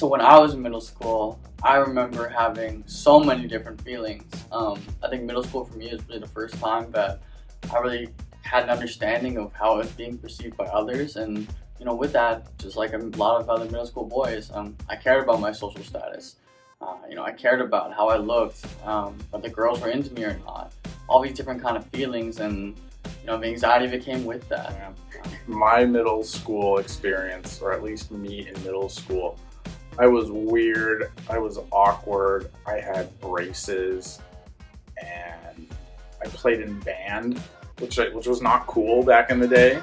So when I was in middle school, I remember having so many different feelings. I think middle school for me is really the first time that I really had an understanding of how it was being perceived by others. And with that, just like a lot of other middle school boys, I cared about my social status. I cared about how I looked, whether girls were into me or not. All these different kind of feelings, and the anxiety that came with that. My middle school experience, or at least me in middle school, I was weird, I was awkward, I had braces, and I played in band, which was not cool back in the day.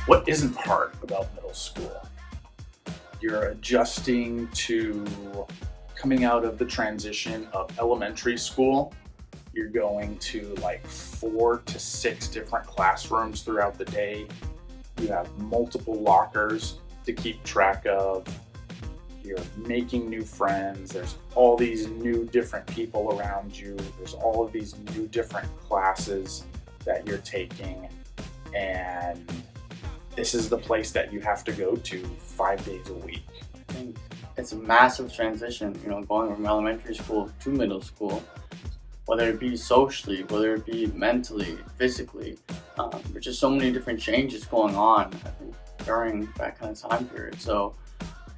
What isn't hard about middle school? You're adjusting to coming out of the transition of elementary school. You're going to like 4 to 6 different classrooms throughout the day. You have multiple lockers to keep track of. You're making new friends. There's all these new different people around you. There's all of these new different classes that you're taking. And this is the place that you have to go to 5 days a week. I think it's a massive transition, going from elementary school to middle school, whether it be socially, whether it be mentally, physically. There's just so many different changes going on, I think, during that kind of time period. So,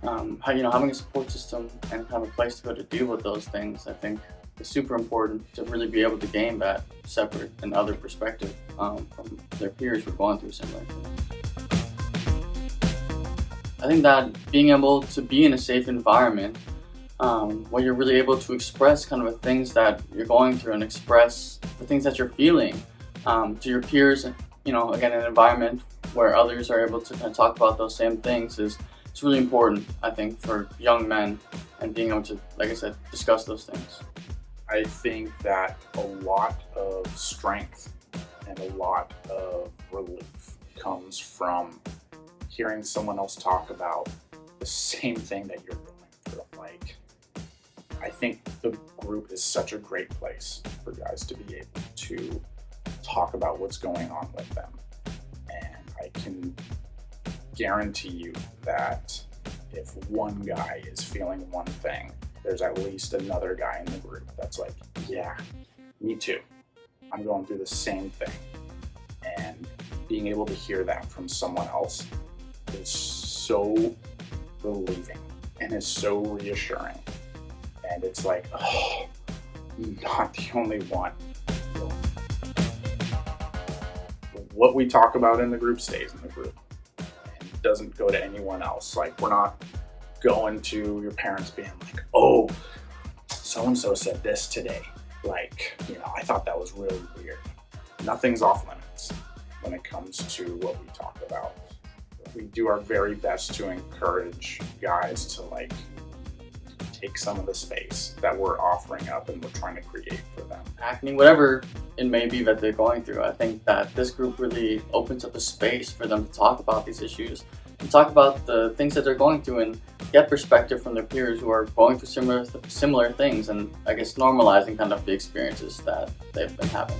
having a support system and kind of a place to go to deal with those things, I think, is super important to really be able to gain that separate and other perspective from their peers who are going through similar things. I think that being able to be in a safe environment where you're really able to express kind of the things that you're going through and express the things that you're feeling to your peers, again, an environment where others are able to kind of talk about those same things it's really important, I think, for young men, and being able to, like I said, discuss those things. I think that a lot of strength and a lot of relief comes from hearing someone else talk about the same thing that you're going through. Like, I think the group is such a great place for guys to be able to talk about what's going on with them. And I can guarantee you that if one guy is feeling one thing, there's at least another guy in the group that's like, yeah, me too. I'm going through the same thing. And being able to hear that from someone else is so relieving and is so reassuring. And it's like, oh, I'm not the only one. What we talk about in the group stays in the group and doesn't go to anyone else. Like, we're not going to your parents being like, oh, so-and-so said this today. Like, I thought that was really weird. Nothing's off limits when it comes to what we talk about. We do our very best to encourage guys to take some of the space that we're offering up and we're trying to create for them. Acne, whatever it may be that they're going through, I think that this group really opens up a space for them to talk about these issues and talk about the things that they're going through and get perspective from their peers who are going through similar things, and I guess normalizing kind of the experiences that they've been having.